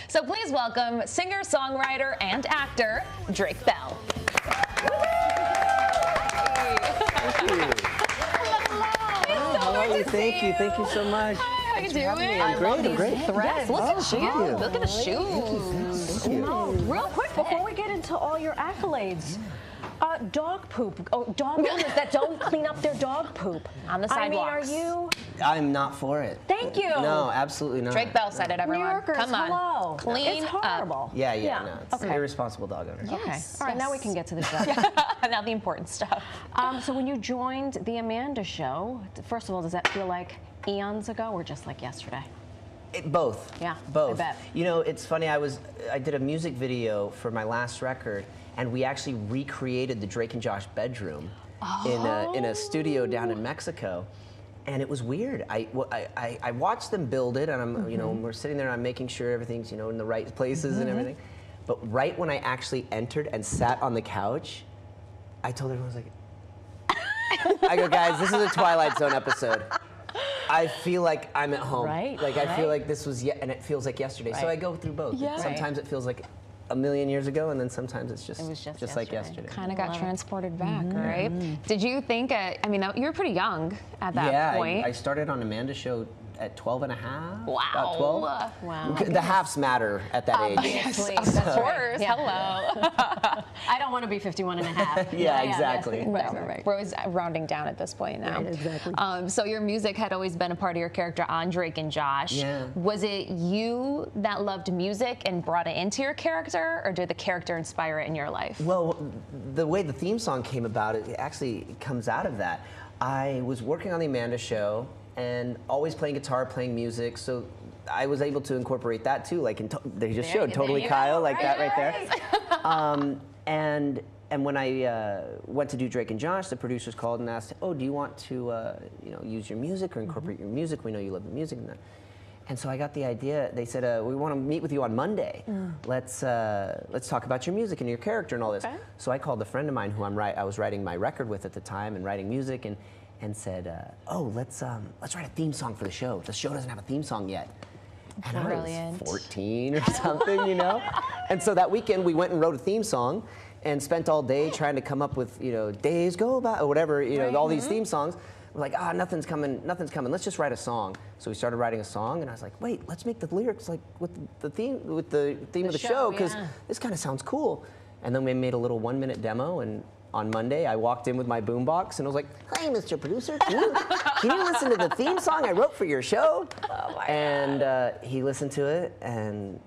So please welcome singer, songwriter, and actor, Drake Bell. Thank you so much. How you doing? I'm great. Threads. Look at you. you. Look at the shoes. Thank you. Oh, real quick before we get into all your accolades. Dog poop. Oh, dog owners that don't clean up their dog poop On the I mean, sidewalks. are you? I'm not for it. Thank you. No, absolutely not. Drake Bell said it, everyone. New Yorkers, Come on. hello. Clean It's horrible. up. Yeah, no, it's Okay. irresponsible dog owners. Okay. Yes, All right, now we yes. can get to the show. Now the important stuff. So when you joined the Amanda Show, first of all, does that feel like eons ago or just like yesterday? Both. Yeah, both. I bet. You know, it's funny. I did a music video for my last record, and we actually recreated the Drake and Josh bedroom in a studio down in Mexico, and it was weird. I watched them build it, and I'm you know, we're sitting there, and I'm making sure everything's in the right places and everything. But right when I actually entered and sat on the couch, I told everyone, I was like, I go, guys, this is a Twilight Zone episode. I feel like I'm at home. Right, Like I feel right. like this was and it feels like yesterday. So Right. I go through both. Yeah. Sometimes it feels like a million years ago, and then sometimes it's just, It was just like yesterday. yesterday. Kind of got transported back, right? Did you think, I mean, you were pretty young at that Yeah, point. I started on Amanda's show at 12 and a half. Wow. About 12. Wow. The halves matter at that age. Obviously, Of that's course. right. Yeah. Hello. I don't want to be 51 and a half. Yeah, exactly. Right. We're always rounding down at this point now. Right, exactly. So your music had always been a part of your character on Drake and Josh. Yeah. Was it you that loved music and brought it into your character, or did the character inspire it in your life? Well, the way the theme song came about, it actually comes out of that. I was working on the Amanda Show and always playing guitar, playing music, so I was able to incorporate that too. Like they just showed Totally you Kyle, go, like that right right. there. And when I went to do Drake and Josh, the producers called and asked, "Oh, do you want to use your music or incorporate your music? We know you love the music." And so I got the idea. They said, "We want to meet with you on Monday. Let's talk about your music and your character and all this." Okay. So I called a friend of mine who I was writing my record with at the time and writing music, and said, "Oh, let's write a theme song for the show. The show doesn't have a theme song yet." And Brilliant. I was 14 or something, And so that weekend we went and wrote a theme song and spent all day trying to come up with, Days Go By or whatever, all these theme songs. We're like, nothing's coming. Let's just write a song. So we started writing a song, and I was like, wait, let's make the lyrics like with the theme of the show, because this kind of sounds cool. And then we made a little 1-minute demo, and on Monday, I walked in with my boombox and I was like, "Hey, Mr. Producer, can you listen to the theme song I wrote for your show?" And he listened to it and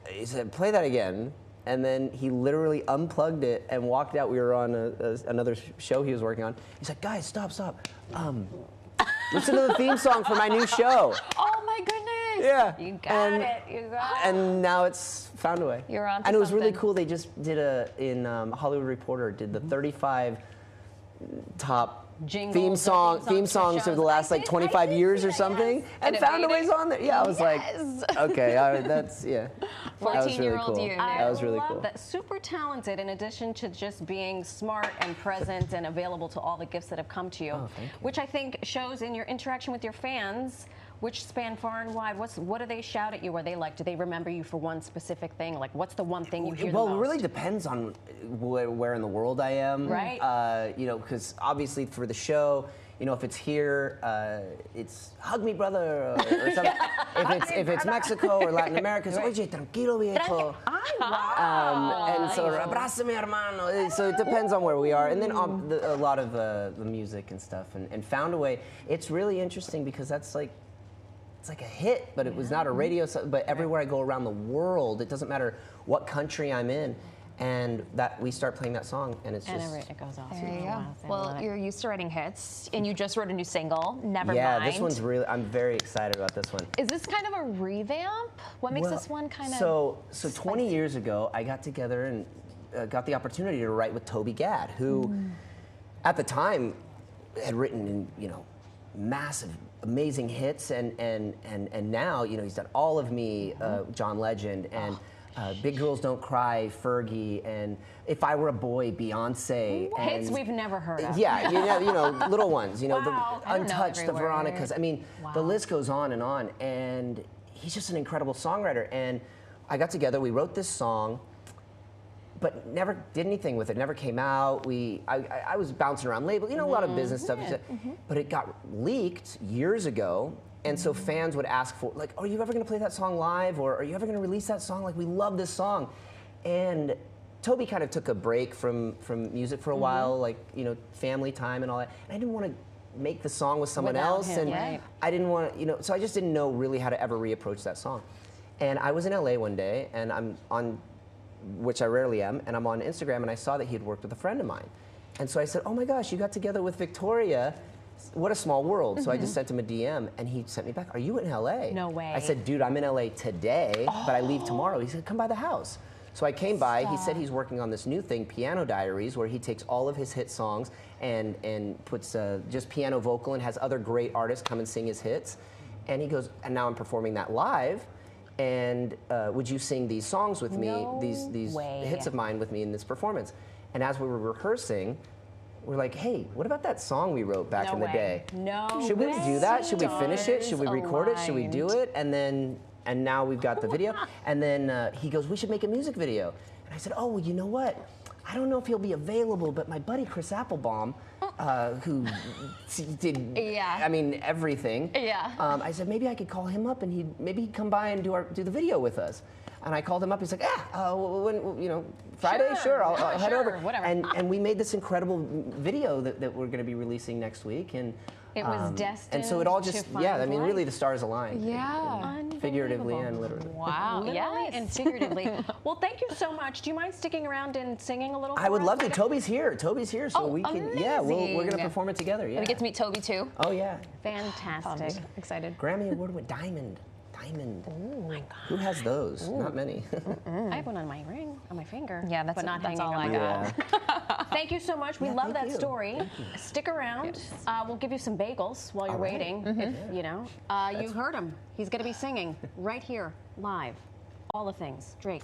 he said, "Play that again." And then he literally unplugged it and walked out. We were on another show he was working on. He's like, "Guys, stop. Listen to the theme song for my new show." Oh my goodness. Yeah. You got it. And now it's found a way. You're on to And it was really something. cool. They just did Hollywood Reporter did the 35 top Jingles theme or songs theme songs of for the last shows. like 25 years or something, and it found a made way's it. on there. Yeah, I was like, okay, that's That was really 14-year-old cool. you. That was really I love cool. that. Super talented, in addition to just being smart and present and available to all the gifts that have come to you, thank you. which I think shows in your interaction with your fans, which span far and wide. What do they shout at you? Are they like, do they remember you for one specific thing? Like, what's the one thing you hear the Well, most? it really depends on where in the world I am. Right. Because obviously for the show, if it's here, it's "Hug me, brother," or something. If it's Mexico or Latin America, it's "Oye, tranquilo, viejo." And so "Abrázame, hermano." So it depends on where we are, and then a lot of the music and stuff, and Found a Way. It's really interesting because that's like. It's like a hit, but it was not a radio. But everywhere I go around the world, it doesn't matter what country I'm in, and that we start playing that song, and it's just. it goes off. There you go. I Well, love it. you're used to writing hits, and you just wrote a new single, Nevermind. Yeah, this one's really. I'm very excited about this one. Is this kind of a revamp? What makes Well, this one kind of? So 20 years ago, I got together and got the opportunity to write with Toby Gad, who, at the time, had written massive, amazing hits, and now he's done All of Me, John Legend, and Big Girls Don't Cry, Fergie, and If I Were a Boy, Beyonce. Hits and, we've never heard of. Yeah, little ones, Wow. the I don't know Untouched, every the word. Veronicas. I mean, the list goes on, and he's just an incredible songwriter. And I got together, we wrote this song, but never did anything with it. Never came out. I was bouncing around labels, a lot of business stuff. But it got leaked years ago, and so fans would ask for, like, are you ever going to play that song live, or are you ever going to release that song? Like, we love this song. And Toby kind of took a break from music for a while, like, family time and all that. And I didn't want to make the song with someone Without else, him, and right. I didn't want to, so I just didn't know really how to ever reapproach that song. And I was in LA one day, and I'm on, which I rarely am, and I'm on Instagram, and I saw that he had worked with a friend of mine. And so I said, oh my gosh, you got together with Victoria. What a small world. So I just sent him a DM, and he sent me back, are you in LA? No way. I said, dude, I'm in LA today, but I leave tomorrow. He said, come by the house. So I came by. He said he's working on this new thing, Piano Diaries, where he takes all of his hit songs and puts just piano vocal and has other great artists come and sing his hits. And he goes, and now I'm performing that live. And would you sing these songs with me, No these way. hits of mine with me in this performance? And as we were rehearsing, we're like, hey, what about that song we wrote back No in the way. day? No Should we way. do that? Should we finish it? Should we Stars record it? Should we do aligned. it? And now we've got the video. And then he goes, we should make a music video. And I said, oh, well, you know what? I don't know if he'll be available, but my buddy Chris Applebaum, who did, Yeah. I mean, everything. Yeah. I said maybe I could call him up and maybe he'd come by and do the video with us. And I called him up. He's like, Friday, sure, I'll head sure, over. whatever. And we made this incredible video that we're going to be releasing next week. And It was destined and so it all to just, find yeah, I mean, really life. the stars aligned. Yeah. Figuratively and literally. Wow. Literally Yes. and figuratively. Well, thank you so much. Do you mind sticking around and singing a little? I would for love us? to. Toby's here, so Oh, we can, yeah, we're going to amazing. perform it together. Yeah. We get to meet Toby too. Oh, yeah. Fantastic. Excited. Grammy Award with Diamond. Diamond. Oh my God. Who has those? Not many. I have one on my ring, on my finger. Yeah, that's but not that's hanging all on I my got. wall. Thank you so much. We Yeah, love thank that you. story. Stick around. We'll give you some bagels while you're All right. waiting. If, you heard him. He's going to be singing right here, live. All the things. Drake.